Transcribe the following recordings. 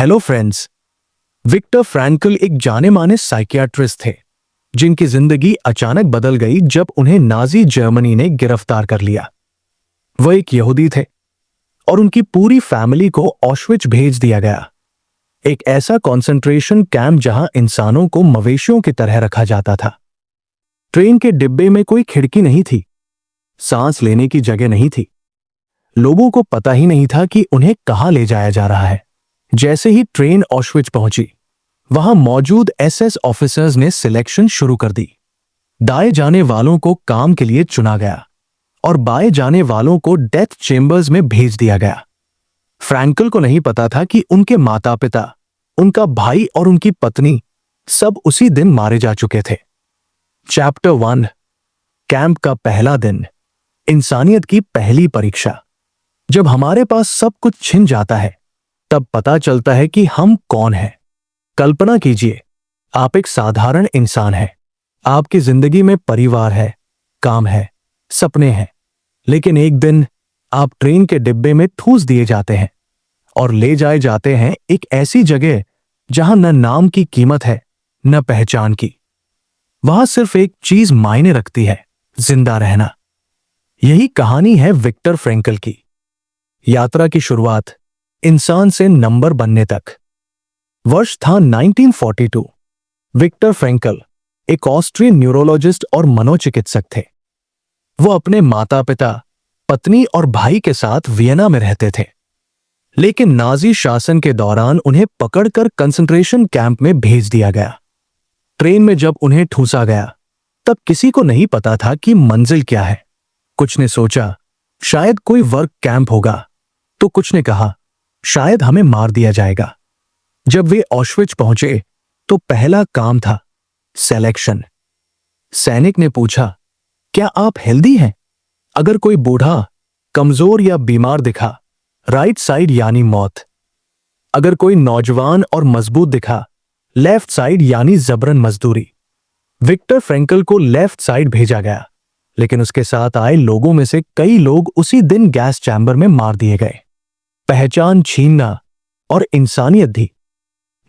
Hello friends. Victor Frankel एक जाने माने साइकियाट्रिस्ट थे जिनकी जिंदगी अचानक बदल गई जब उन्हें नाजी जर्मनी ने गिरफ्तार कर लिया। वह एक यहूदी थे और उनकी पूरी फैमिली को ऑश्विच भेज दिया गया, एक ऐसा कंसंट्रेशन कैंप जहां इंसानों को मवेशियों की तरह रखा जाता था। ट्रेन के डिब्बे में कोई खिड़की नहीं थी, सांस लेने की जगह नहीं थी। लोगों को पता ही नहीं था कि उन्हें कहां ले जाया जा रहा है। जैसे ही ट्रेन ऑश्विच पहुंची, वहां मौजूद एसएस ऑफिसर्स ने सिलेक्शन शुरू कर दी। दाएं जाने वालों को काम के लिए चुना गया और बाएं जाने वालों को डेथ चेंबर्स में भेज दिया गया। फ्रैंकल को नहीं पता था कि उनके माता पिता, उनका भाई और उनकी पत्नी सब उसी दिन मारे जा चुके थे। चैप्टर 1, कैंप का पहला दिन, इंसानियत की पहली परीक्षा। जब हमारे पास सब कुछ छिन जाता है तब पता चलता है कि हम कौन हैं। कल्पना कीजिए, आप एक साधारण इंसान हैं। आपकी जिंदगी में परिवार है, काम है, सपने हैं, लेकिन एक दिन आप ट्रेन के डिब्बे में ठूस दिए जाते हैं और ले जाए जाते हैं एक ऐसी जगह जहां न नाम की कीमत है न पहचान की। वहां सिर्फ एक चीज मायने रखती है, जिंदा रहना। यही कहानी है विक्टर फ्रैंकल की। यात्रा की शुरुआत इंसान से नंबर बनने तक। वर्ष था 1942। विक्टर फ्रैंकल एक ऑस्ट्रियन न्यूरोलॉजिस्ट और मनोचिकित्सक थे। वो अपने माता पिता, पत्नी और भाई के साथ वियना में रहते थे, लेकिन नाजी शासन के दौरान उन्हें पकड़कर कंसंट्रेशन कैंप में भेज दिया गया। ट्रेन में जब उन्हें ठूसा गया तब किसी को नहीं पता था कि मंजिल क्या है। कुछ ने सोचा शायद कोई वर्क कैंप होगा, तो कुछ ने कहा शायद हमें मार दिया जाएगा। जब वे ऑश्विच पहुंचे तो पहला काम था सिलेक्शन। सैनिक ने पूछा, क्या आप हेल्दी हैं? अगर कोई बूढ़ा, कमजोर या बीमार दिखा, राइट साइड यानी मौत। अगर कोई नौजवान और मजबूत दिखा, लेफ्ट साइड यानी जबरन मजदूरी। विक्टर फ्रैंकल को लेफ्ट साइड भेजा गया, लेकिन उसके साथ आए लोगों में से कई लोग उसी दिन गैस चैम्बर में मार दिए गए। पहचान छीनना और इंसानियत दी।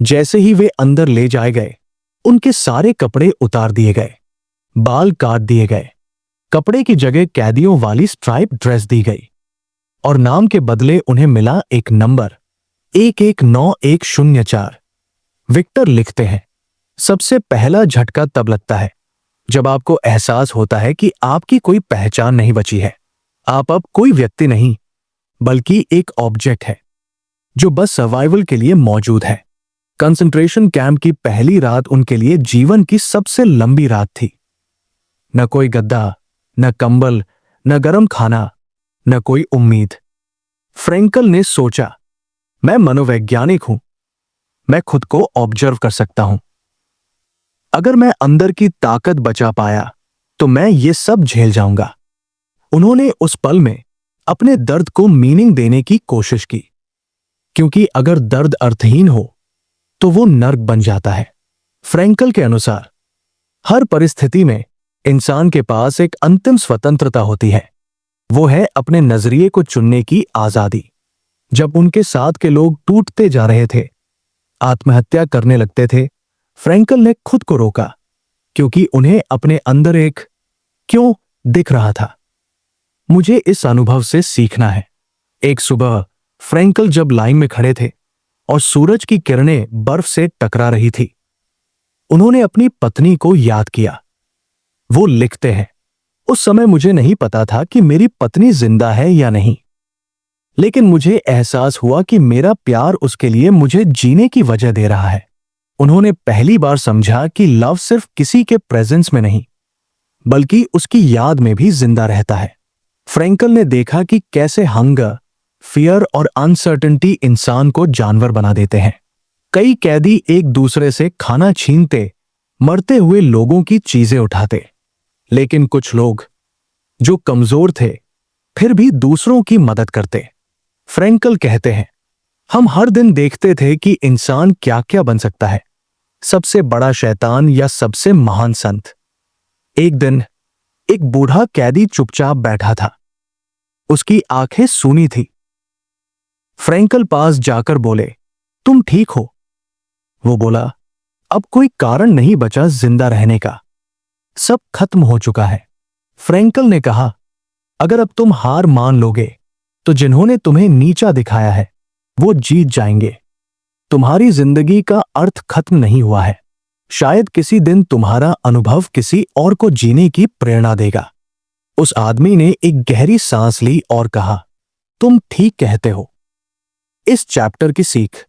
जैसे ही वे अंदर ले जाए गए, उनके सारे कपड़े उतार दिए गए, बाल काट दिए गए, कपड़े की जगह कैदियों वाली स्ट्राइप ड्रेस दी गई और नाम के बदले उन्हें मिला एक नंबर 11904। विक्टर लिखते हैं, सबसे पहला झटका तब लगता है जब आपको एहसास होता है कि आपकी कोई पहचान नहीं बची है। आप अब कोई व्यक्ति नहीं, बल्कि एक ऑब्जेक्ट है जो बस सर्वाइवल के लिए मौजूद है। कंसंट्रेशन कैंप की पहली रात उनके लिए जीवन की सबसे लंबी रात थी। न कोई गद्दा, न कंबल, न गरम खाना, न कोई उम्मीद। फ्रैंकल ने सोचा, मैं मनोवैज्ञानिक हूं, मैं खुद को ऑब्जर्व कर सकता हूं। अगर मैं अंदर की ताकत बचा पाया तो मैं ये सब झेल जाऊंगा। उन्होंने उस पल में अपने दर्द को मीनिंग देने की कोशिश की, क्योंकि अगर दर्द अर्थहीन हो तो वो नर्क बन जाता है। फ्रैंकल के अनुसार हर परिस्थिति में इंसान के पास एक अंतिम स्वतंत्रता होती है, वो है अपने नजरिए को चुनने की आजादी। जब उनके साथ के लोग टूटते जा रहे थे, आत्महत्या करने लगते थे, फ्रैंकल ने खुद को रोका, क्योंकि उन्हें अपने अंदर एक क्यों दिख रहा था। मुझे इस अनुभव से सीखना है। एक सुबह फ्रैंकल जब लाइन में खड़े थे और सूरज की किरणें बर्फ से टकरा रही थी, उन्होंने अपनी पत्नी को याद किया। वो लिखते हैं, उस समय मुझे नहीं पता था कि मेरी पत्नी जिंदा है या नहीं, लेकिन मुझे एहसास हुआ कि मेरा प्यार उसके लिए मुझे जीने की वजह दे रहा है। उन्होंने पहली बार समझा कि लव सिर्फ किसी के प्रेजेंस में नहीं, बल्कि उसकी याद में भी जिंदा रहता है। फ्रैंकल ने देखा कि कैसे हंगर, फियर और अनसर्टेनिटी इंसान को जानवर बना देते हैं। कई कैदी एक दूसरे से खाना छीनते, मरते हुए लोगों की चीजें उठाते, लेकिन कुछ लोग जो कमजोर थे फिर भी दूसरों की मदद करते। फ्रैंकल कहते हैं, हम हर दिन देखते थे कि इंसान क्या क्या बन सकता है, सबसे बड़ा शैतान या सबसे महान संत। एक दिन एक बूढ़ा कैदी चुपचाप बैठा था, उसकी आंखें सूनी थी। फ्रैंकल पास जाकर बोले, तुम ठीक हो? वो बोला, अब कोई कारण नहीं बचा जिंदा रहने का, सब खत्म हो चुका है। फ्रैंकल ने कहा, अगर अब तुम हार मान लोगे तो जिन्होंने तुम्हें नीचा दिखाया है वो जीत जाएंगे। तुम्हारी जिंदगी का अर्थ खत्म नहीं हुआ है। शायद किसी दिन तुम्हारा अनुभव किसी और को जीने की प्रेरणा देगा। उस आदमी ने एक गहरी सांस ली और कहा, तुम ठीक कहते हो। इस चैप्टर की सीख,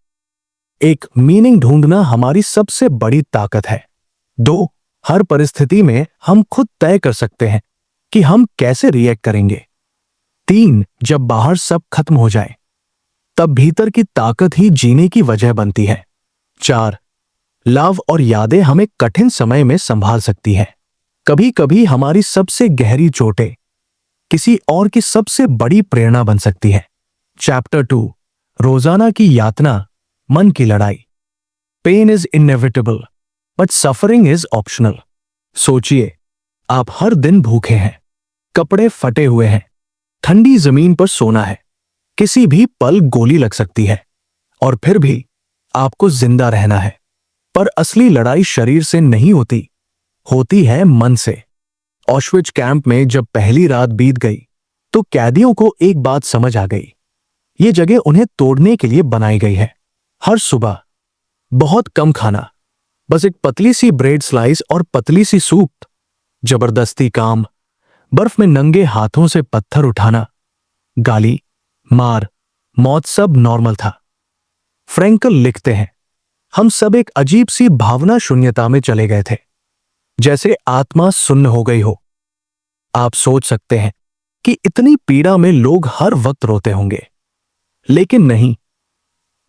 एक, मीनिंग ढूंढना हमारी सबसे बड़ी ताकत है। 2, हर परिस्थिति में हम खुद तय कर सकते हैं कि हम कैसे रिएक्ट करेंगे। 3, जब बाहर सब खत्म हो जाए तब भीतर की ताकत ही जीने की वजह बनती है। 4, लव और यादें हमें कठिन समय में संभाल सकती हैं। कभी कभी हमारी सबसे गहरी चोटें किसी और की सबसे बड़ी प्रेरणा बन सकती है। चैप्टर 2, रोजाना की यातना, मन की लड़ाई। Pain is inevitable but suffering is optional. सोचिए, आप हर दिन भूखे हैं, कपड़े फटे हुए हैं, ठंडी जमीन पर सोना है, किसी भी पल गोली लग सकती है और फिर भी आपको जिंदा रहना है। पर असली लड़ाई शरीर से नहीं होती, होती है मन से। ऑश्विट्ज कैंप में जब पहली रात बीत गई तो कैदियों को एक बात समझ आ गई, ये जगह उन्हें तोड़ने के लिए बनाई गई है। हर सुबह बहुत कम खाना, बस एक पतली सी ब्रेड स्लाइस और पतली सी सूप, जबरदस्ती काम, बर्फ में नंगे हाथों से पत्थर उठाना, गाली, मार, मौत, सब नॉर्मल था। फ्रैंकल लिखते हैं, हम सब एक अजीब सी भावना शून्यता में चले गए थे, जैसे आत्मा सुन्न हो गई हो। आप सोच सकते हैं कि इतनी पीड़ा में लोग हर वक्त रोते होंगे, लेकिन नहीं।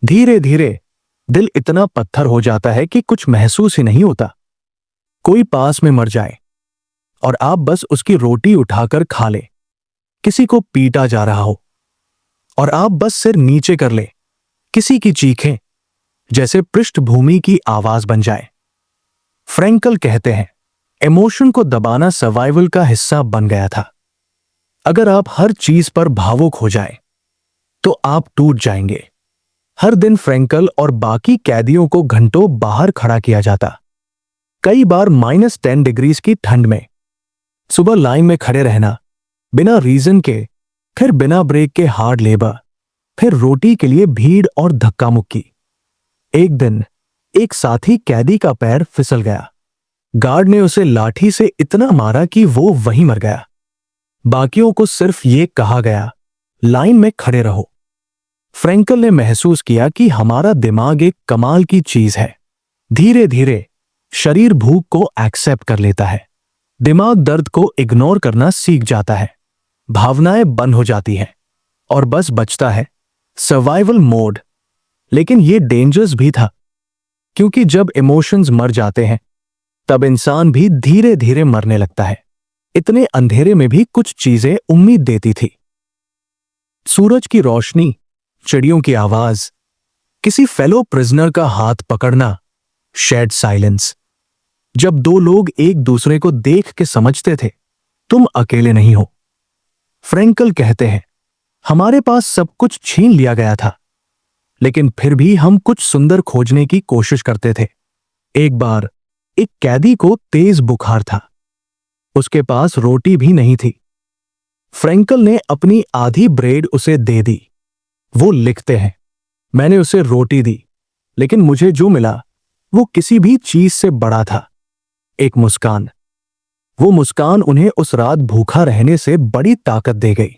धीरे धीरे दिल इतना पत्थर हो जाता है कि कुछ महसूस ही नहीं होता। कोई पास में मर जाए और आप बस उसकी रोटी उठाकर खा ले, किसी को पीटा जा रहा हो और आप बस सिर नीचे कर ले, किसी की चीखें जैसे पृष्ठभूमि की आवाज बन जाए। फ्रैंकल कहते हैं, इमोशन को दबाना सर्वाइवल का हिस्सा बन गया था। अगर आप हर चीज पर भावुक हो जाए तो आप टूट जाएंगे। हर दिन फ्रैंकल और बाकी कैदियों को घंटों बाहर खड़ा किया जाता, कई बार -10 डिग्रीज की ठंड में। सुबह लाइन में खड़े रहना, बिना रीजन के, फिर बिना ब्रेक के हार्ड लेबर, फिर रोटी के लिए भीड़ और धक्का मुक्की। एक दिन एक साथी कैदी का पैर फिसल गया। गार्ड ने उसे लाठी से इतना मारा कि वो वहीं मर गया। बाकियों को सिर्फ ये कहा गया, लाइन में खड़े रहो। फ्रैंकल ने महसूस किया कि हमारा दिमाग एक कमाल की चीज है। धीरे धीरे शरीर भूख को एक्सेप्ट कर लेता है, दिमाग दर्द को इग्नोर करना सीख जाता है, भावनाएं बंद हो जाती हैं और बस बचता है सर्वाइवल मोड। लेकिन ये डेंजरस भी था, क्योंकि जब इमोशंस मर जाते हैं तब इंसान भी धीरे धीरे मरने लगता है। इतने अंधेरे में भी कुछ चीजें उम्मीद देती थी। सूरज की रोशनी, चिड़ियों की आवाज, किसी फेलो प्रिजनर का हाथ पकड़ना, शेड साइलेंस। जब दो लोग एक दूसरे को देख के समझते थे तुम अकेले नहीं हो। फ्रैंकल कहते हैं, हमारे पास सब कुछ छीन लिया गया था, लेकिन फिर भी हम कुछ सुंदर खोजने की कोशिश करते थे। एक बार एक कैदी को तेज बुखार था, उसके पास रोटी भी नहीं थी। फ्रैंकल ने अपनी आधी ब्रेड उसे दे दी। वो लिखते हैं, मैंने उसे रोटी दी, लेकिन मुझे जो मिला वो किसी भी चीज से बड़ा था, एक मुस्कान। वो मुस्कान उन्हें उस रात भूखा रहने से बड़ी ताकत दे गई।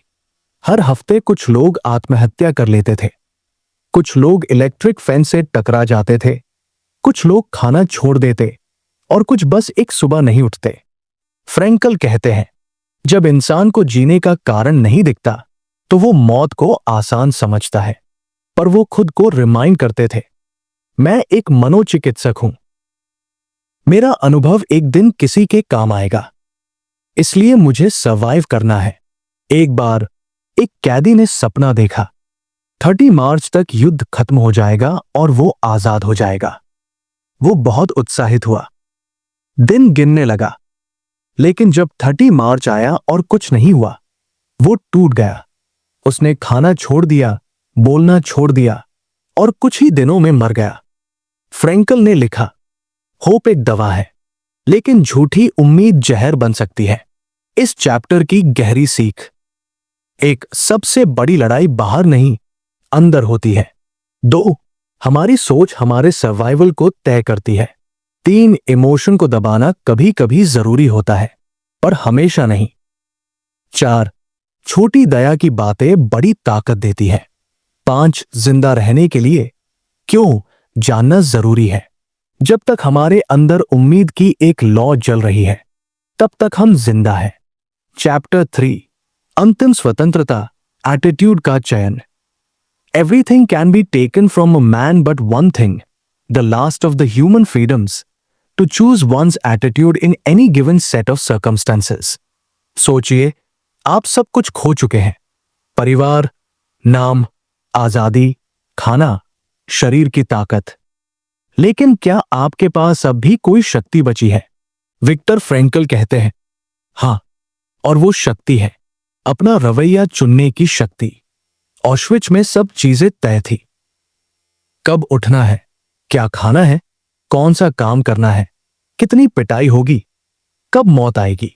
हर हफ्ते कुछ लोग आत्महत्या कर लेते थे, कुछ लोग इलेक्ट्रिक फेंस से टकरा जाते थे, कुछ लोग खाना छोड़ देते और कुछ बस एक सुबह नहीं उठते। फ्रैंकल कहते हैं, जब इंसान को जीने का कारण नहीं दिखता तो वो मौत को आसान समझता है, पर वो खुद को रिमाइंड करते थे, मैं एक मनोचिकित्सक हूं, मेरा अनुभव एक दिन किसी के काम आएगा, इसलिए मुझे सर्वाइव करना है। एक बार एक कैदी ने सपना देखा, 30 मार्च तक युद्ध खत्म हो जाएगा और वो आजाद हो जाएगा। वो बहुत उत्साहित हुआ, दिन गिनने लगा, लेकिन जब 30 मार्च आया और कुछ नहीं हुआ, वो टूट गया। उसने खाना छोड़ दिया, बोलना छोड़ दिया और कुछ ही दिनों में मर गया। फ्रैंकल ने लिखा, होप एक दवा है, लेकिन झूठी उम्मीद जहर बन सकती है। इस चैप्टर की गहरी सीख, एक सबसे बड़ी लड़ाई बाहर नहीं, अंदर होती है। 2, हमारी सोच हमारे सर्वाइवल को तय करती है। 3, इमोशन को दबाना कभी कभी जरूरी होता है, पर हमेशा नहीं। 4, छोटी दया की बातें बड़ी ताकत देती है। 5, जिंदा रहने के लिए क्यों जानना जरूरी है। जब तक हमारे अंदर उम्मीद की एक लौ जल रही है, तब तक हम जिंदा हैं। चैप्टर 3, अंतिम स्वतंत्रता, एटीट्यूड का चयन। Everything can be taken from a man but one thing, the last of the human freedoms, to choose one's attitude in any given set of circumstances. सोचिए, आप सब कुछ खो चुके हैं, परिवार, नाम, आजादी, खाना, शरीर की ताकत, लेकिन क्या आपके पास अब भी कोई शक्ति बची है? विक्टर फ्रैंकल कहते हैं, हां, और वो शक्ति है अपना रवैया चुनने की शक्ति। ऑश्विच में सब चीजें तय थी। कब उठना है, क्या खाना है, कौन सा काम करना है, कितनी पिटाई होगी, कब मौत आएगी।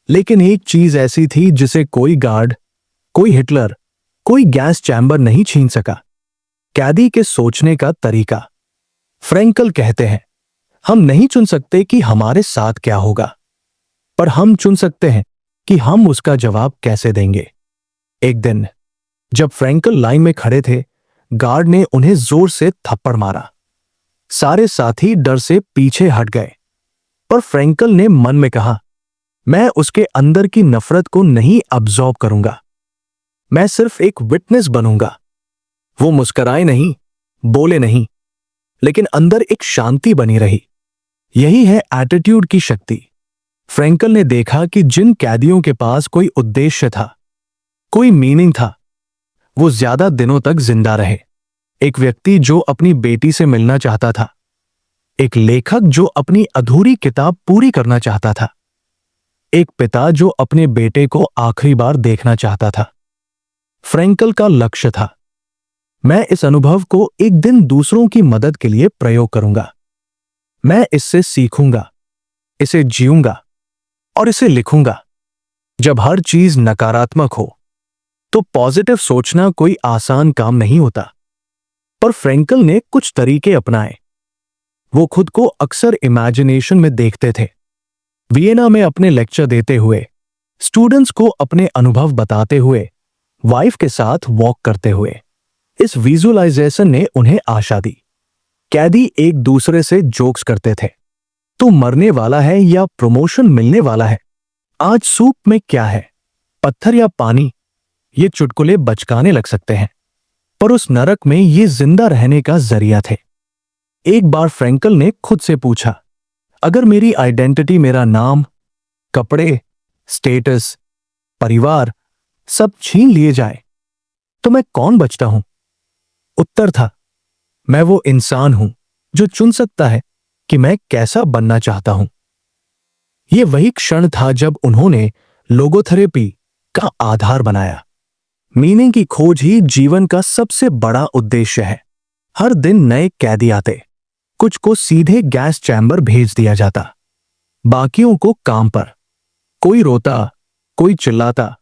लेकिन एक चीज ऐसी थी जिसे कोई गार्ड, कोई हिटलर, कोई गैस चैम्बर नहीं छीन सका, कैदी के सोचने का तरीका। फ्रैंकल कहते हैं, हम नहीं चुन सकते कि हमारे साथ क्या होगा, पर हम चुन सकते हैं कि हम उसका जवाब कैसे देंगे। एक दिन जब फ्रैंकल लाइन में खड़े थे, गार्ड ने उन्हें जोर से थप्पड़ मारा। सारे साथी डर से पीछे हट गए, पर फ्रैंकल ने मन में कहा, मैं उसके अंदर की नफरत को नहीं अब्सॉर्ब करूंगा, मैं सिर्फ एक विटनेस बनूंगा। वो मुस्कुराए नहीं, बोले नहीं, लेकिन अंदर एक शांति बनी रही। यही है एटीट्यूड की शक्ति। फ्रैंकल ने देखा कि जिन कैदियों के पास कोई उद्देश्य था, कोई मीनिंग था, वो ज्यादा दिनों तक जिंदा रहे। एक व्यक्ति जो अपनी बेटी से मिलना चाहता था, एक लेखक जो अपनी अधूरी किताब पूरी करना चाहता था, एक पिता जो अपने बेटे को आखिरी बार देखना चाहता था। फ्रैंकल का लक्ष्य था, मैं इस अनुभव को एक दिन दूसरों की मदद के लिए प्रयोग करूंगा। मैं इससे सीखूंगा, इसे जीऊंगा और इसे लिखूंगा। जब हर चीज नकारात्मक हो, तो पॉजिटिव सोचना कोई आसान काम नहीं होता। पर फ्रैंकल ने कुछ तरीके अपनाए। वो खुद को अक्सर इमेजिनेशन में देखते थे, वियना में अपने लेक्चर देते हुए, स्टूडेंट्स को अपने अनुभव बताते हुए, वाइफ के साथ वॉक करते हुए। इस विजुअलाइजेशन ने उन्हें आशा दी। कैदी एक दूसरे से जोक्स करते थे, तू मरने वाला है या प्रमोशन मिलने वाला है, आज सूप में क्या है, पत्थर या पानी। ये चुटकुले बचकाने लग सकते हैं, पर उस नरक में ये जिंदा रहने का जरिया थे। एक बार फ्रैंकल ने खुद से पूछा, अगर मेरी आइडेंटिटी, मेरा नाम, कपड़े, स्टेटस, परिवार सब छीन लिए जाए, तो मैं कौन बचता हूं? उत्तर था, मैं वो इंसान हूं जो चुन सकता है कि मैं कैसा बनना चाहता हूं। यह वही क्षण था जब उन्होंने लोगोथेरेपी का आधार बनाया। मीनिंग की खोज ही जीवन का सबसे बड़ा उद्देश्य है। हर दिन नए कैदी आते, कुछ को सीधे गैस चैम्बर भेज दिया जाता, बाकियों को काम पर। कोई रोता, कोई चिल्लाता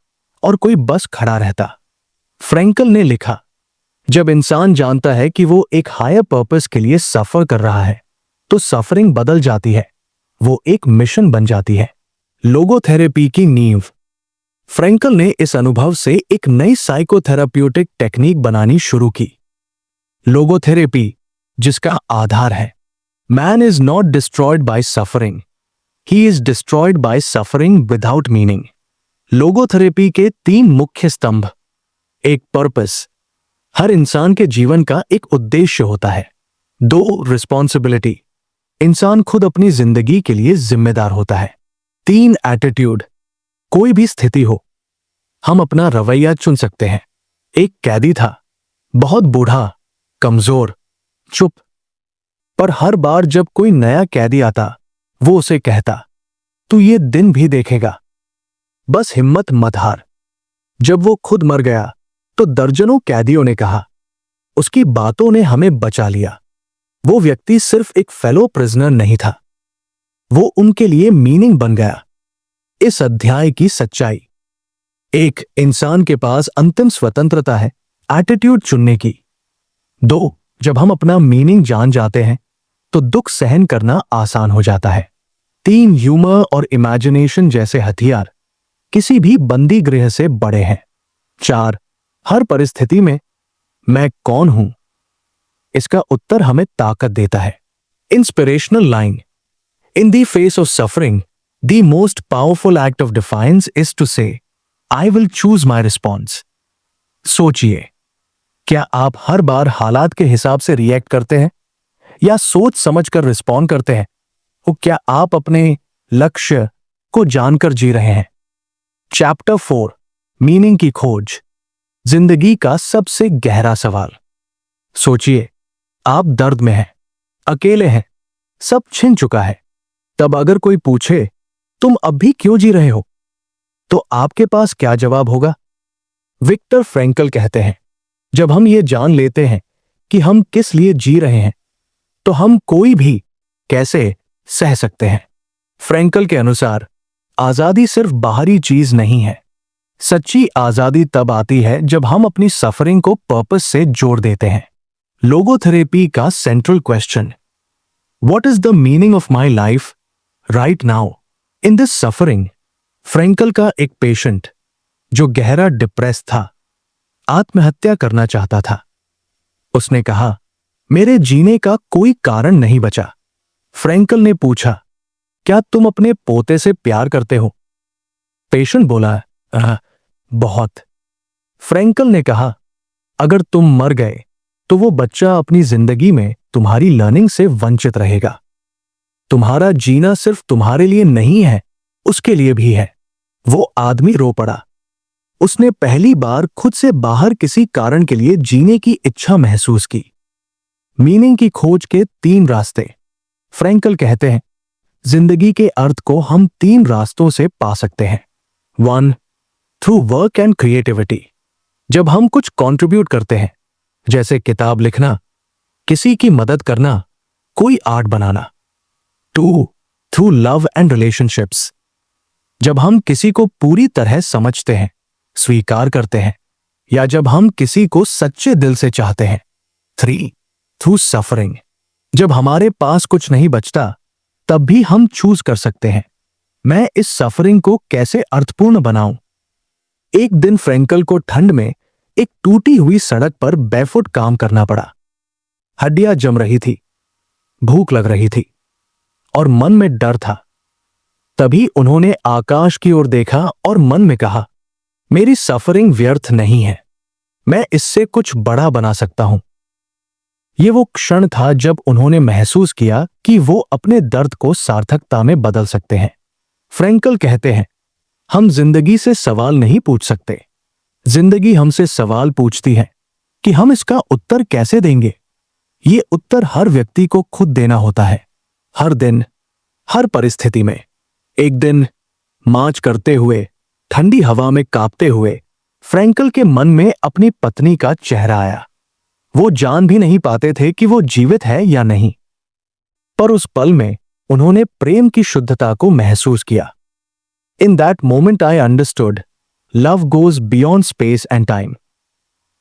और कोई बस खड़ा रहता। फ्रैंकल ने लिखा, जब इंसान जानता है कि वो एक हायर पर्पस के लिए सफर कर रहा है, तो सफरिंग बदल जाती है, वो एक मिशन बन जाती है। लोगोथेरेपी की नींव। फ्रैंकल ने इस अनुभव से एक नई साइकोथेराप्यूटिक टेक्निक बनानी शुरू की, लोगोथेरेपी, जिसका आधार है, man is not destroyed by suffering, he is destroyed by suffering without meaning. Logotherapy के 3 मुख्य स्तंभ। एक, पर्पस, हर इंसान के जीवन का एक उद्देश्य होता है। 2, रिस्पॉन्सिबिलिटी, इंसान खुद अपनी जिंदगी के लिए जिम्मेदार होता है। 3, एटीट्यूड, कोई भी स्थिति हो, हम अपना रवैया चुन सकते हैं। एक कैदी था, बहुत बूढ़ा, कमजोर, चुप, पर हर बार जब कोई नया कैदी आता, वो उसे कहता, तू ये दिन भी देखेगा, बस हिम्मत मत हार। जब वो खुद मर गया, तो दर्जनों कैदियों ने कहा, उसकी बातों ने हमें बचा लिया। वो व्यक्ति सिर्फ एक फेलो प्रिजनर नहीं था, वो उनके लिए मीनिंग बन गया। इस अध्याय की सच्चाई: एक, इंसान के पास अंतिम स्वतंत्रता है एटीट्यूड चुनने की। 2, जब हम अपना मीनिंग जान जाते हैं तो दुख सहन करना आसान हो जाता है। 3, ह्यूमर और इमेजिनेशन जैसे हथियार किसी भी बंदी गृह से बड़े हैं। 4, हर परिस्थिति में मैं कौन हूं, इसका उत्तर हमें ताकत देता है। Inspirational line: in the face of suffering the most powerful act of defiance is to say I will choose my response. सोचिए, क्या आप हर बार हालात के हिसाब से रिएक्ट करते हैं या सोच समझकर रिस्पॉन्ड करते हैं? और क्या आप अपने लक्ष्य को जानकर जी रहे हैं? चैप्टर 4, मीनिंग की खोज, जिंदगी का सबसे गहरा सवाल। सोचिए, आप दर्द में हैं, अकेले हैं, सब छिन चुका है। तब अगर कोई पूछे तुम अब भी क्यों जी रहे हो, तो आपके पास क्या जवाब होगा? विक्टर फ्रैंकल कहते हैं, जब हम ये जान लेते हैं कि हम किस लिए जी रहे हैं तो हम कोई भी कैसे सह सकते हैं। फ्रैंकल के अनुसार आजादी सिर्फ बाहरी चीज नहीं है। सच्ची आजादी तब आती है जब हम अपनी सफरिंग को पर्पस से जोड़ देते हैं। लोगोथेरेपी का central question: what is the meaning of my life right now in this suffering? Frankl का एक पेशेंट जो गहरा डिप्रेस था, आत्महत्या करना चाहता था। उसने कहा, मेरे जीने का कोई कारण नहीं बचा। फ्रैंकल ने पूछा, क्या तुम अपने पोते से प्यार करते हो? पेशेंट बोला, बहुत। फ्रैंकल ने कहा, अगर तुम मर गए तो वो बच्चा अपनी जिंदगी में तुम्हारी लर्निंग से वंचित रहेगा। तुम्हारा जीना सिर्फ तुम्हारे लिए नहीं है, उसके लिए भी है। वो आदमी रो पड़ा। उसने पहली बार खुद से बाहर किसी कारण के लिए जीने की इच्छा महसूस की। मीनिंग की खोज के 3 रास्ते। फ्रैंकल कहते हैं, जिंदगी के अर्थ को हम 3 रास्तों से पा सकते हैं। 1, थ्रू वर्क एंड क्रिएटिविटी, जब हम कुछ कंट्रीब्यूट करते हैं, जैसे किताब लिखना, किसी की मदद करना, कोई art banana. 2, through love and relationships, जब हम किसी को पूरी तरह समझते हैं, स्वीकार करते हैं, या जब हम किसी को सच्चे दिल से चाहते हैं। 3, थ्रू सफरिंग, जब हमारे पास कुछ नहीं बचता तब भी हम चूज कर सकते हैं, मैं इस सफरिंग को कैसे अर्थपूर्ण बनाऊं। एक दिन फ्रैंकल को ठंड में एक टूटी हुई सड़क पर बैफुट काम करना पड़ा। हड्डियां जम रही थी, भूख लग रही थी और मन में डर था। तभी उन्होंने आकाश की ओर देखा और मन में कहा, मेरी सफरिंग व्यर्थ नहीं है, मैं इससे कुछ बड़ा बना सकता हूं। यह वो क्षण था जब उन्होंने महसूस किया कि वो अपने दर्द को सार्थकता में बदल सकते हैं। फ्रैंकल कहते हैं, हम जिंदगी से सवाल नहीं पूछ सकते, जिंदगी हमसे सवाल पूछती है कि हम इसका उत्तर कैसे देंगे। ये उत्तर हर व्यक्ति को खुद देना होता है, हर दिन, हर परिस्थिति में। एक दिन मार्च करते हुए, ठंडी हवा में कांपते हुए, फ्रैंकल के मन में अपनी पत्नी का चेहरा आया। वो जान भी नहीं पाते थे कि वो जीवित है या नहीं, पर उस पल में उन्होंने प्रेम की शुद्धता को महसूस किया। In that moment I understood love goes beyond space and time.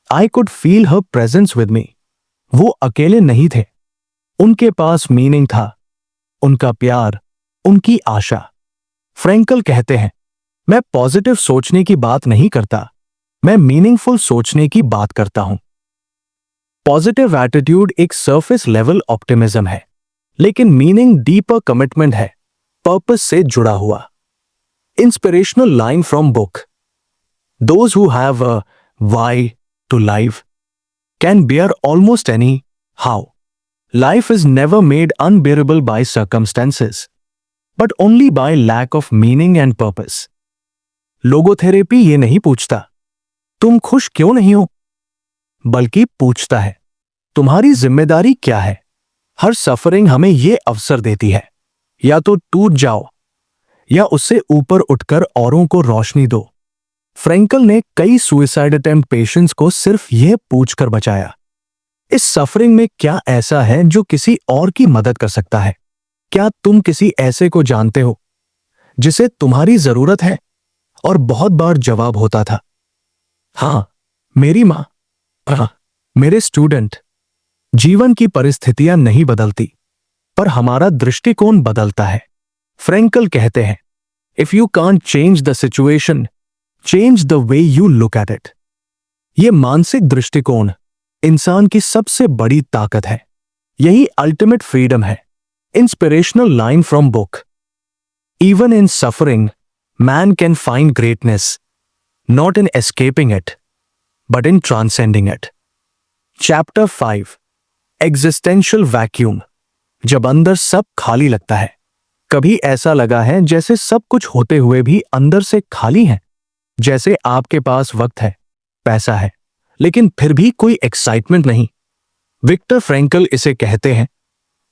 I could feel her presence with me. वो अकेले नहीं थे, उनके पास मीनिंग था, उनका प्यार, उनकी आशा। फ्रैंकल कहते हैं, मैं पॉजिटिव सोचने की बात नहीं करता, मैं मीनिंगफुल सोचने की बात करता हूं। पॉजिटिव एटीट्यूड एक सरफेस लेवल ऑप्टिमिज्म है, लेकिन मीनिंग डीपर कमिटमेंट है, पर्पस से जुड़ा हुआ। Inspirational line from book: those who have a why to life can bear almost any how. Life is never made unbearable by circumstances, but only by lack of meaning and purpose. Logotherapy ये नहीं पूछता तुम खुश क्यों नहीं हो, बल्कि पूछता है तुम्हारी जिम्मेदारी क्या है। हर सफरिंग हमें यह अवसर देती है, या तो टूट जाओ या उससे ऊपर उठकर औरों को रोशनी दो। फ्रैंकल ने कई सुसाइड अटेम्प्ट पेशेंट्स को सिर्फ यह पूछकर बचाया, इस सफरिंग में क्या ऐसा है जो किसी और की मदद कर सकता है? क्या तुम किसी ऐसे को जानते हो जिसे तुम्हारी जरूरत है? और बहुत बार जवाब होता था, हां, मेरी मां, हाँ, मेरे स्टूडेंट। जीवन की परिस्थितियां नहीं बदलती, पर हमारा दृष्टिकोण बदलता है। फ्रैंकल कहते हैं, if you can't change the situation, change the way you look at it. यह मानसिक दृष्टिकोण इंसान की सबसे बड़ी ताकत है। यही अल्टीमेट फ्रीडम है। Inspirational line from book, even in suffering man can find greatness, not in escaping it but in transcending it. Chapter 5, existential vacuum. जब अंदर सब खाली लगता है। कभी ऐसा लगा है जैसे सब कुछ होते हुए भी अंदर से खाली है? जैसे आपके पास वक्त है, पैसा है, लेकिन फिर भी कोई एक्साइटमेंट नहीं। विक्टर फ्रैंकल इसे कहते हैं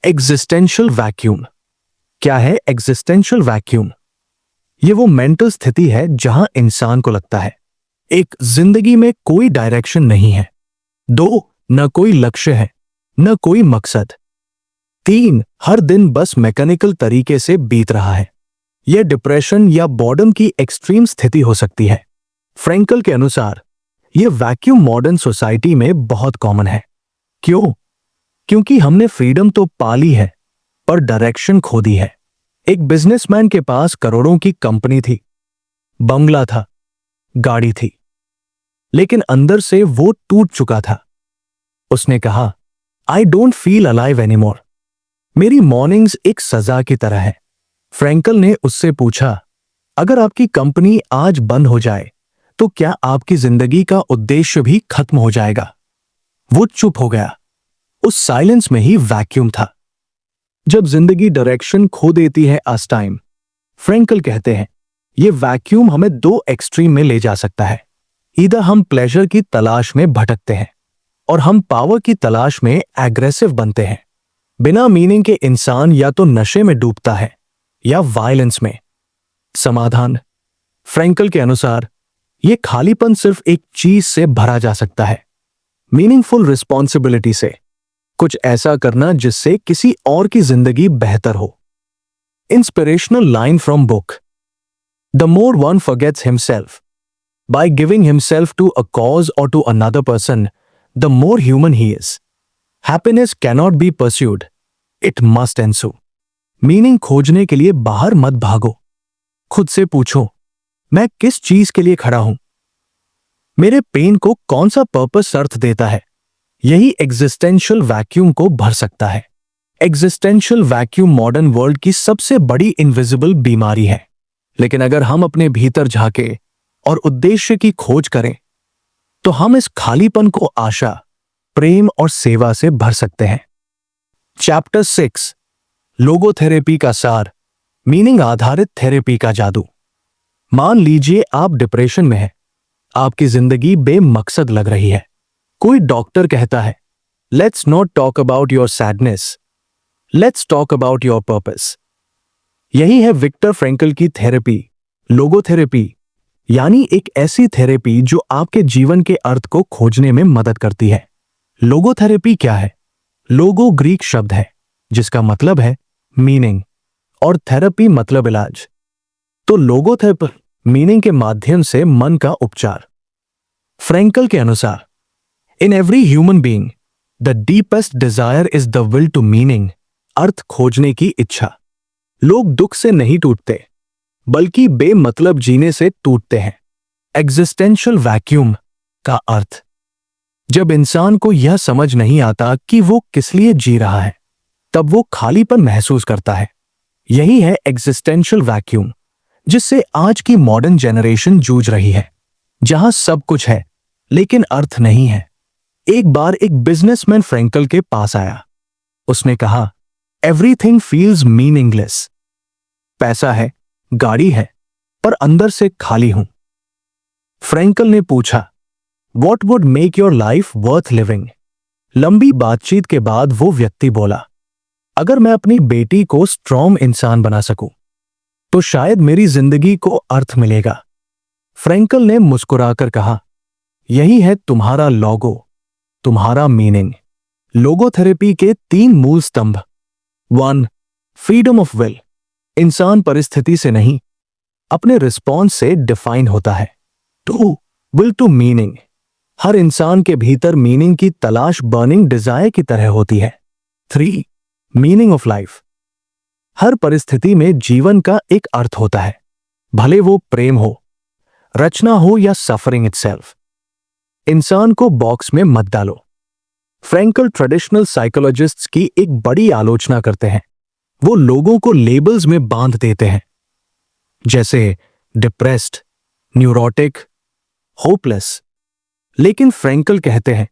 एग्जिस्टेंशियल वैक्यूम। क्या है एग्जिस्टेंशियल वैक्यूम? ये वो मेंटल स्थिति है जहां इंसान को लगता है, एक, जिंदगी में कोई डायरेक्शन नहीं है। 2, न कोई लक्ष्य है, न कोई मकसद। 3, हर दिन बस मैकेनिकल तरीके से बीत रहा है। यह डिप्रेशन या बॉर्डम की एक्सट्रीम स्थिति हो सकती है। फ्रैंकल के अनुसार यह वैक्यूम मॉडर्न सोसाइटी में बहुत कॉमन है। क्यों? क्योंकि हमने फ्रीडम तो पा ली है, पर डायरेक्शन खो दी है। एक बिजनेसमैन के पास करोड़ों की कंपनी थी, बंगला था, गाड़ी थी, लेकिन अंदर से वो टूट चुका था। उसने कहा, I don't feel alive anymore. मेरी मॉर्निंग्स एक सजा की तरह है। फ्रैंकल ने उससे पूछा, अगर आपकी कंपनी आज बंद हो जाए तो क्या आपकी जिंदगी का उद्देश्य भी खत्म हो जाएगा? वो चुप हो गया। उस साइलेंस में ही वैक्यूम था। जब जिंदगी डायरेक्शन खो देती है अस टाइम, फ्रैंकल कहते हैं, यह वैक्यूम हमें 2 एक्सट्रीम में ले जा सकता है। ईदर हम प्लेजर की तलाश में भटकते हैं और हम पावर की तलाश में एग्रेसिव बनते हैं। बिना मीनिंग के इंसान या तो नशे में डूबता है या वायलेंस में। समाधान, फ्रैंकल के अनुसार यह खालीपन सिर्फ एक चीज से भरा जा सकता है, मीनिंगफुल रिस्पॉन्सिबिलिटी से। कुछ ऐसा करना जिससे किसी और की जिंदगी बेहतर हो। Inspirational line from book, the more one forgets himself by giving himself to a cause और to another person, the more human he is. Happiness cannot be pursued, it must ensue. Meaning खोजने के लिए बाहर मत भागो। खुद से पूछो, मैं किस चीज के लिए खड़ा हूं? मेरे पेन को कौन सा पर्पस अर्थ देता है? यही एग्जिस्टेंशियल वैक्यूम को भर सकता है। एग्जिस्टेंशियल वैक्यूम मॉडर्न वर्ल्ड की सबसे बड़ी इनविजिबल बीमारी है, लेकिन अगर हम अपने भीतर झांके और उद्देश्य की खोज करें तो हम इस खालीपन को आशा, प्रेम और सेवा से भर सकते हैं। चैप्टर 6, लोगोथेरेपी का सार, मीनिंग आधारित थेरेपी का जादू। मान लीजिए आप डिप्रेशन में हैं, आपकी जिंदगी बेमकसद लग रही है। कोई डॉक्टर कहता है, let's not talk about your sadness, let's talk about your purpose. यही है विक्टर फ्रैंकल की थेरेपी, लोगोथेरेपी, यानी एक ऐसी थेरेपी जो आपके जीवन के अर्थ को खोजने में मदद करती है। लोगोथेरेपी क्या है? लोगो ग्रीक शब्द है जिसका मतलब है मीनिंग, और थेरेपी मतलब इलाज। तो लोगोथेरेपी मीनिंग के माध्यम से मन का उपचार। फ्रैंकल के अनुसार, in every human being the deepest desire is the will to meaning, अर्थ खोजने की इच्छा। लोग दुख से नहीं टूटते, बल्कि बेमतलब जीने से टूटते हैं। एग्जिस्टेंशियल वैक्यूम का अर्थ, जब इंसान को यह समझ नहीं आता कि वो किस लिए जी रहा है, तब वो खालीपन महसूस करता है। यही है एग्जिस्टेंशियल वैक्यूम जिससे आज की मॉडर्न जनरेशन जूझ रही है, जहां सब कुछ है लेकिन अर्थ नहीं है। एक बार एक बिजनेसमैन फ्रैंकल के पास आया। उसने कहा, एवरीथिंग फील्स मीनिंगलेस। पैसा है, गाड़ी है, पर अंदर से खाली हूं। फ्रैंकल ने पूछा, what would make your life worth living? लंबी बातचीत के बाद वो व्यक्ति बोला, अगर मैं अपनी बेटी को स्ट्रॉन्ग इंसान बना सकूं तो शायद मेरी जिंदगी को अर्थ मिलेगा। फ्रैंकल ने मुस्कुराकर कहा, यही है तुम्हारा लोगो, तुम्हारा मीनिंग। लोगोथेरेपी के 3 मूल स्तंभ। 1. Freedom of will. इंसान परिस्थिति से नहीं, अपने रिस्पॉन्स से डिफाइन होता है। 2. Will to meaning. हर इंसान के भीतर मीनिंग की तलाश बर्निंग डिजायर की तरह होती है। 3. Meaning of life. हर परिस्थिति में जीवन का एक अर्थ होता है, भले वो प्रेम हो, रचना हो या सफरिंग इटसेल्फ। इंसान को बॉक्स में मत डालो। फ्रैंकल ट्रेडिशनल साइकोलॉजिस्ट्स की एक बड़ी आलोचना करते हैं। वो लोगों को लेबल्स में बांध देते हैं, जैसे डिप्रेस्ड, न्यूरोटिक, होपलेस। लेकिन फ्रैंकल कहते हैं,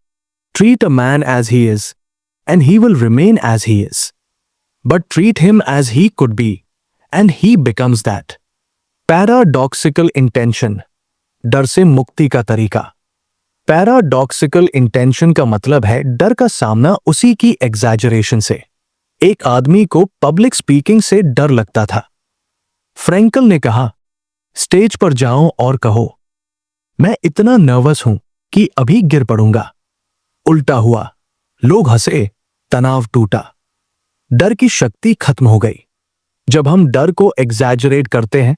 treat a man as he is and he will remain as he is, but treat him as he could be and he becomes that. Paradoxical intention. डर से मुक्ति का तरीका। पैराडॉक्सिकल इंटेंशन का मतलब है डर का सामना उसी की एग्जैजरेशन से। एक आदमी को पब्लिक स्पीकिंग से डर लगता था। फ्रैंकल ने कहा, स्टेज पर जाओ और कहो, मैं इतना नर्वस हूं कि अभी गिर पड़ूंगा। उल्टा हुआ, लोग हंसे, तनाव टूटा, डर की शक्ति खत्म हो गई। जब हम डर को एग्जैजरेट करते हैं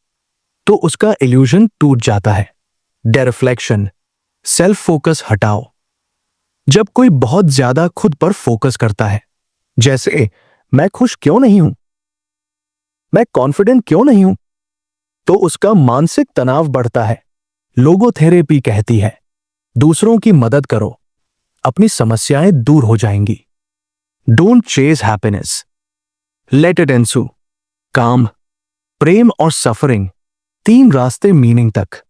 तो उसका इल्यूजन टूट जाता है। डेरिफ्लेक्शन, सेल्फ फोकस हटाओ। जब कोई बहुत ज्यादा खुद पर फोकस करता है, जैसे मैं खुश क्यों नहीं हूं, मैं कॉन्फिडेंट क्यों नहीं हूं, तो उसका मानसिक तनाव बढ़ता है। लोगोथेरेपी कहती है, दूसरों की मदद करो, अपनी समस्याएं दूर हो जाएंगी। Don't chase happiness, let it ensue. काम, प्रेम और सफरिंग, 3 रास्ते मीनिंग तक।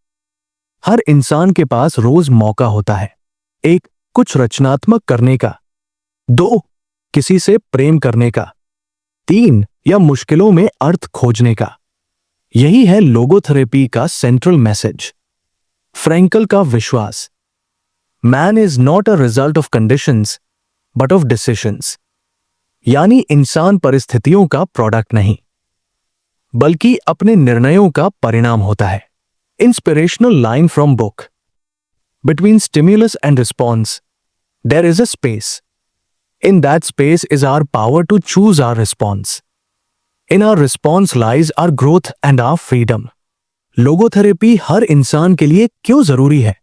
हर इंसान के पास रोज मौका होता है। 1. कुछ रचनात्मक करने का। 2. किसी से प्रेम करने का। 3. या मुश्किलों में अर्थ खोजने का। यही है लोगोथेरेपी का सेंट्रल मैसेज। फ्रैंकल का विश्वास, man is not a result of conditions but of decisions. यानी इंसान परिस्थितियों का प्रोडक्ट नहीं, बल्कि अपने निर्णयों का परिणाम होता है। Inspirational line from book, between stimulus and response there is a space. In that space is our power to choose our response. In our response lies our growth and our freedom. Logotherapy हर इंसान के लिए क्यों जरूरी है?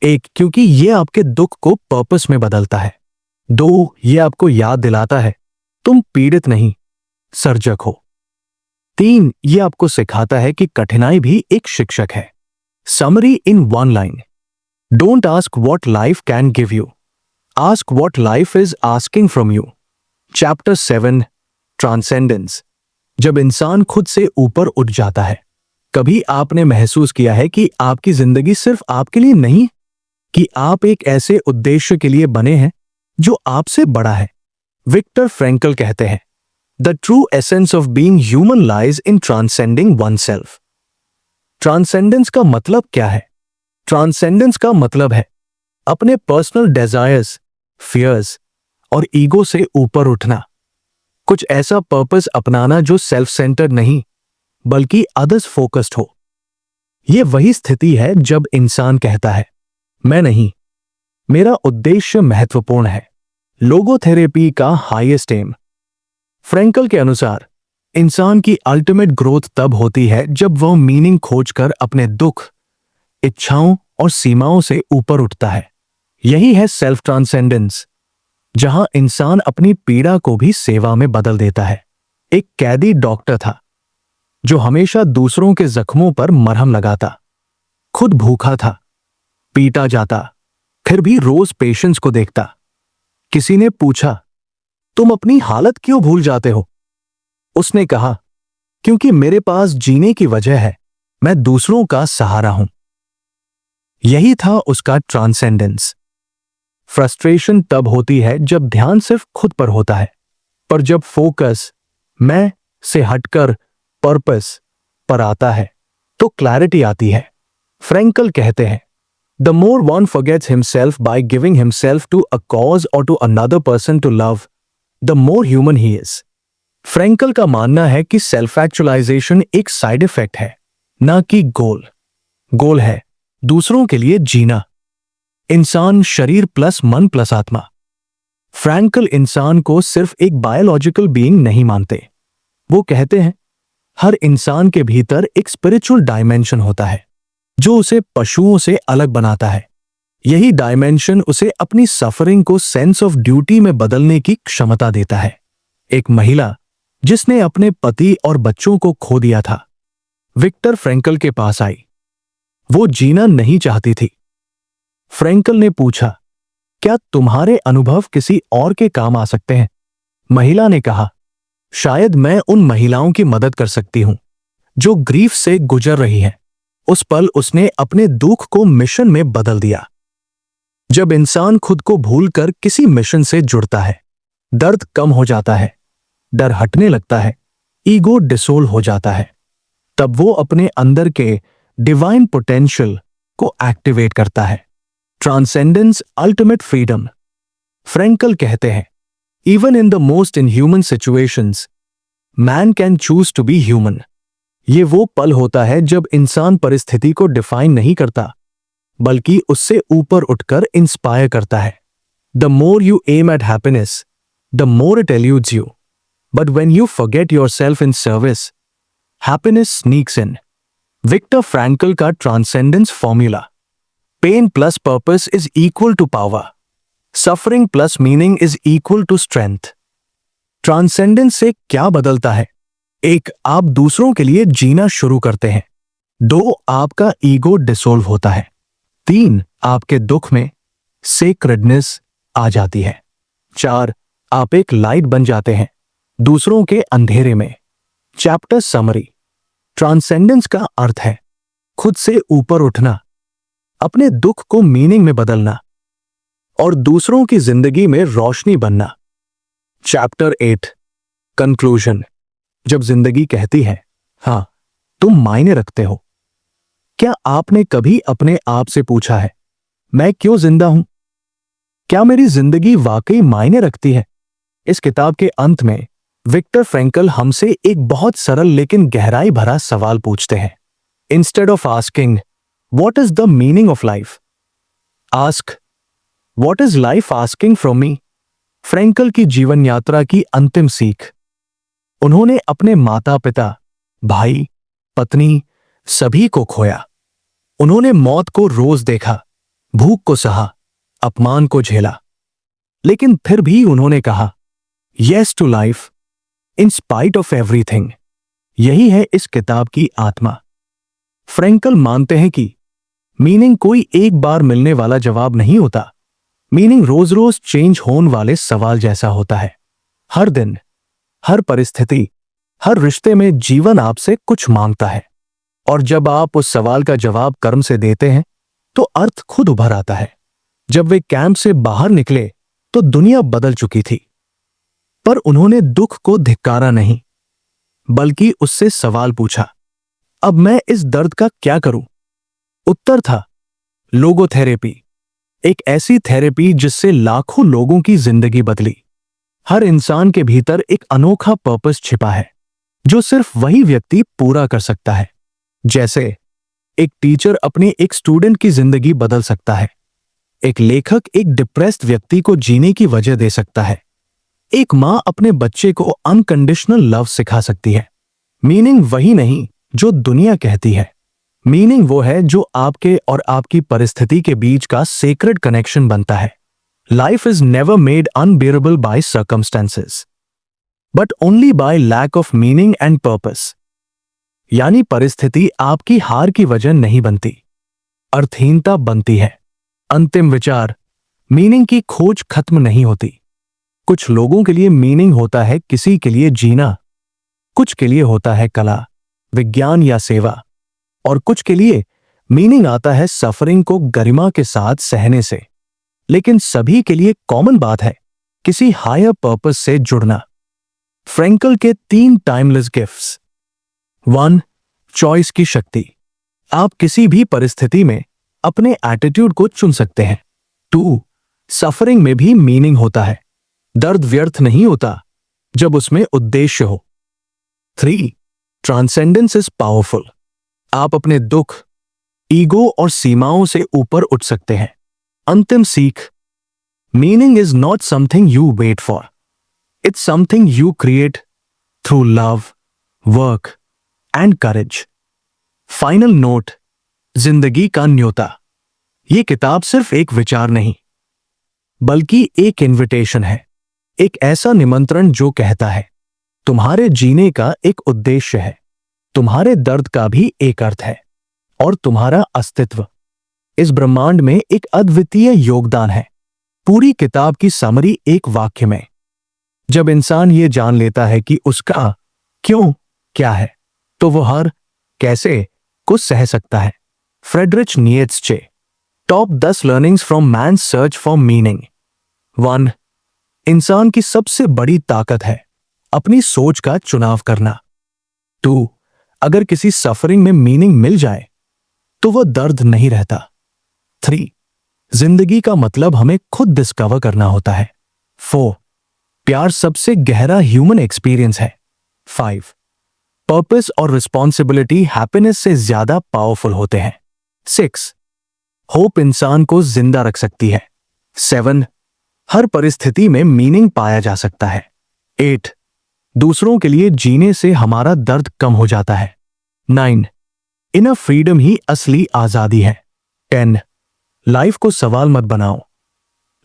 1. क्योंकि ये आपके दुख को पर्पस में बदलता है। 2. ये आपको याद दिलाता है तुम पीड़ित नहीं, सर्जक हो। 3. ये आपको सिखाता है कि कठिनाई भी एक शिक्षक है। Summary in 1 line. Don't ask what life can give you. Ask what life is asking from you. Chapter 7. Transcendence. जब इंसान खुद से ऊपर उठ जाता है। कभी आपने महसूस किया है कि आपकी जिंदगी सिर्फ आपके लिए नहीं, कि आप एक ऐसे उद्देश्य के लिए बने हैं जो आपसे बड़ा है? विक्टर फ्रैंकल कहते हैं, The true essence of being human lies in transcending oneself. Transcendence का मतलब क्या है? ट्रांसेंडेंस का मतलब है अपने पर्सनल डिजायर्स, फियर्स और ईगो से ऊपर उठना। कुछ ऐसा पर्पस अपनाना जो सेल्फ सेंटर्ड नहीं, बल्कि अदर्स फोकस्ड हो। यह वही स्थिति है जब इंसान कहता है, मैं नहीं, मेरा उद्देश्य महत्वपूर्ण है। लोगोथेरेपी का हाईएस्ट एम। फ्रैंकल के अनुसार इंसान की अल्टीमेट ग्रोथ तब होती है जब वह मीनिंग खोजकर अपने दुख, इच्छाओं और सीमाओं से ऊपर उठता है। यही है सेल्फ ट्रांसेंडेंस, जहां इंसान अपनी पीड़ा को भी सेवा में बदल देता है। एक कैदी डॉक्टर था जो हमेशा दूसरों के जख्मों पर मरहम लगाता। खुद भूखा था, पीटा जाता, फिर भी रोज पेशेंट्स को देखता। किसी ने पूछा, तुम अपनी हालत क्यों भूल जाते हो? उसने कहा, क्योंकि मेरे पास जीने की वजह है, मैं दूसरों का सहारा हूं। यही था उसका ट्रांसेंडेंस। फ्रस्ट्रेशन तब होती है जब ध्यान सिर्फ खुद पर होता है, पर जब फोकस मैं से हटकर पर्पस पर आता है तो क्लैरिटी आती है। फ्रैंकल कहते हैं, the more one forgets himself by giving himself to a cause और to another person to love, the more human he is. Frankl का मानना है कि सेल्फ एक्चुअलाइजेशन एक साइड इफेक्ट है, ना कि गोल। गोल है दूसरों के लिए जीना। इंसान शरीर प्लस मन प्लस आत्मा। फ्रैंकल इंसान को सिर्फ एक बायोलॉजिकल बीइंग नहीं मानते। वो कहते हैं हर इंसान के भीतर एक स्पिरिचुअल डायमेंशन होता है जो उसे पशुओं से अलग बनाता है। यही डायमेंशन उसे अपनी सफरिंग को सेंस ऑफ ड्यूटी में बदलने की क्षमता देता है। एक महिला जिसने अपने पति और बच्चों को खो दिया था, विक्टर फ्रैंकल के पास आई। वो जीना नहीं चाहती थी। फ्रैंकल ने पूछा, क्या तुम्हारे अनुभव किसी और के काम आ सकते हैं? महिला ने कहा, शायद मैं उन महिलाओं की मदद कर सकती हूं जो ग्रीफ से गुजर रही हैं। उस पल उसने अपने दुख को मिशन में बदल दिया। जब इंसान खुद को भूलकर किसी मिशन से जुड़ता है, दर्द कम हो जाता है, डर हटने लगता है, ईगो डिसोल्व हो जाता है। तब वो अपने अंदर के डिवाइन पोटेंशियल को एक्टिवेट करता है। Transcendence, ultimate freedom. फ्रैंकल कहते हैं, even in the most inhuman situations man can choose to be human. ये वो पल होता है जब इंसान परिस्थिति को डिफाइन नहीं करता, बल्कि उससे ऊपर उठकर इंस्पायर करता है। The more you aim at happiness, the more it eludes you, but when you forget yourself in service, happiness sneaks in. Victor Frankl का transcendence formula: pain plus purpose is equal to power, suffering plus meaning is equal to strength. Transcendence से क्या बदलता है? 1. आप दूसरों के लिए जीना शुरू करते हैं। 2. आपका ईगो डिसोल्व होता है। 3. आपके दुख में सेक्रेडनेस आ जाती है। 4. आप एक लाइट बन जाते हैं दूसरों के अंधेरे में। Chapter summary. ट्रांसेंडेंस का अर्थ है खुद से ऊपर उठना, अपने दुख को मीनिंग में बदलना और दूसरों की जिंदगी में रोशनी बनना। Chapter 8 conclusion. जब जिंदगी कहती है, हां तुम मायने रखते हो, क्या आपने कभी अपने आप से पूछा है, मैं क्यों जिंदा हूं? क्या मेरी जिंदगी वाकई मायने रखती है? इस किताब के अंत में विक्टर फ्रैंकल हमसे एक बहुत सरल लेकिन गहराई भरा सवाल पूछते हैं। Instead of asking what is the meaning of life, ask what is life asking from me. Frankl की जीवन यात्रा की अंतिम सीख। उन्होंने अपने माता पिता, भाई, पत्नी सभी को खोया। उन्होंने मौत को रोज देखा, भूख को सहा, अपमान को झेला, लेकिन फिर भी उन्होंने कहा yes to life in spite of everything. यही है इस किताब की आत्मा। फ्रैंकल मानते हैं कि मीनिंग कोई एक बार मिलने वाला जवाब नहीं होता। मीनिंग रोज रोज चेंज होने वाले सवाल जैसा होता है। हर दिन, हर परिस्थिति, हर रिश्ते में जीवन आपसे कुछ मांगता है, और जब आप उस सवाल का जवाब कर्म से देते हैं तो अर्थ खुद उभर आता है। जब वे कैंप से बाहर निकले तो दुनिया बदल चुकी थी, पर उन्होंने दुख को धिक्कारा नहीं, बल्कि उससे सवाल पूछा, अब मैं इस दर्द का क्या करूं? उत्तर था लोगोथेरेपी, एक ऐसी थेरेपी जिससे लाखों लोगों की जिंदगी बदली। हर इंसान के भीतर एक अनोखा पर्पस छिपा है जो सिर्फ वही व्यक्ति पूरा कर सकता है। जैसे एक टीचर अपने एक स्टूडेंट की जिंदगी बदल सकता है, एक लेखक एक डिप्रेस्ड व्यक्ति को जीने की वजह दे सकता है, एक मां अपने बच्चे को अनकंडीशनल लव सिखा सकती है। मीनिंग वही नहीं जो दुनिया कहती है, मीनिंग वो है जो आपके और आपकी परिस्थिति के बीच का सेक्रेड कनेक्शन बनता है। Life is never made unbearable by circumstances, but only by lack of meaning and purpose. यानी परिस्थिति आपकी हार की वजह नहीं बनती, अर्थहीनता बनती है। अंतिम विचार, मीनिंग की खोज खत्म नहीं होती। कुछ लोगों के लिए मीनिंग होता है किसी के लिए जीना, कुछ के लिए होता है कला, विज्ञान या सेवा, और कुछ के लिए मीनिंग आता है सफरिंग को गरिमा के साथ सहने से। लेकिन सभी के लिए कॉमन बात है किसी हायर पर्पस से जुड़ना। फ्रैंकल के 3 टाइमलेस गिफ्ट्स। 1. चॉइस की शक्ति। आप किसी भी परिस्थिति में अपने एटीट्यूड को चुन सकते हैं। 2. सफरिंग में भी मीनिंग होता है, दर्द व्यर्थ नहीं होता जब उसमें उद्देश्य हो। 3. Transcendence is powerful. आप अपने दुख, ईगो और सीमाओं से ऊपर उठ सकते हैं। अंतिम सीख, meaning is not something you wait for, it's something you create through love, work and courage. Final note, जिंदगी का न्योता। ये किताब सिर्फ एक विचार नहीं, बल्कि एक इनविटेशन है, एक ऐसा निमंत्रण जो कहता है तुम्हारे जीने का एक उद्देश्य है, तुम्हारे दर्द का भी एक अर्थ है, और तुम्हारा अस्तित्व इस ब्रह्मांड में एक अद्वितीय योगदान है। पूरी किताब की समरी एक वाक्य में, जब इंसान ये जान लेता है कि उसका क्यों क्या है, तो वो हर कैसे को सह सकता है। Friedrich Nietzsche. Top 10 learnings from man's search for meaning. 1. इंसान की सबसे बड़ी ताकत है अपनी सोच का चुनाव करना। 2. अगर किसी सफरिंग में मीनिंग मिल जाए तो वह दर्द नहीं रहता। 3. जिंदगी का मतलब हमें खुद डिस्कवर करना होता है। 4. प्यार सबसे गहरा ह्यूमन एक्सपीरियंस है। 5. पर्पस और रिस्पॉन्सिबिलिटी हैप्पीनेस से ज्यादा पावरफुल होते हैं। 6. होप इंसान को जिंदा रख सकती है। 7. हर परिस्थिति में मीनिंग पाया जा सकता है। 8. दूसरों के लिए जीने से हमारा दर्द कम हो जाता है। 9. इनर फ्रीडम ही असली आजादी है। 10. लाइफ को सवाल मत बनाओ,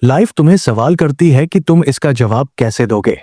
लाइफ तुम्हें सवाल करती है कि तुम इसका जवाब कैसे दोगे।